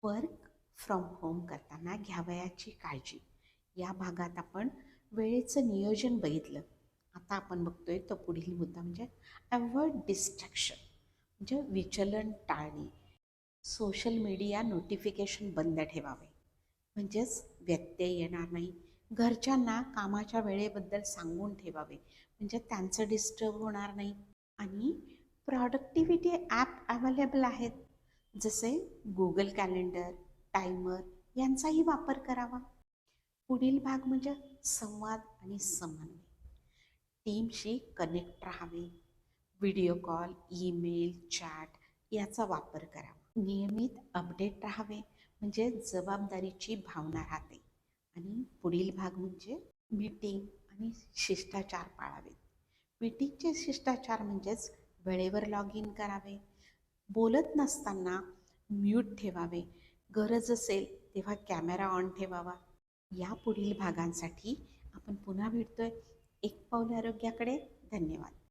Work from home करताना घ्यावयाची काळजी या भागात आपण वेळेचं नियोजन बघितलं. आता आपण बघतोय तो पुढील मुद्दा म्हणजे अवॉइड डिस्ट्रॅक्शन म्हणजे विचलन टाळणे. सोशल मीडिया नोटिफिकेशन बंद ठेवावे म्हणजेच व्यत्यय येणार नाही. घरच्यांना कामाच्या वेळेबद्दल सांगून ठेवावे म्हणजे त्यांचं डिस्टर्ब होणार नाही. आणि प्रॉडक्टिव्हिटी ॲप अवेलेबल आहेत, जसे गुगल कॅलेंडर, टायमर यांचाही वापर करावा. पुढील भाग म्हणजे संवाद आणि समन्वय. टीमशी कनेक्ट राहावे. व्हिडिओ कॉल, ईमेल, चॅट याचा वापर करावा. नियमित अपडेट राहावे म्हणजे जबाबदारीची भावना राहते. आणि पुढील भाग म्हणजे मीटिंग आणि शिष्टाचार पाळावेत. मीटिंगचे शिष्टाचार म्हणजेच वेळेवर लॉग इन करावे, बोलत नसताना म्यूट ठेवावे, गरज असेल तेव्हा कॅमेरा ऑन ठेवावा. या पुढील भागांसाठी आपण पुन्हा भेटतोय एक पाऊल आरोग्याकडे. धन्यवाद.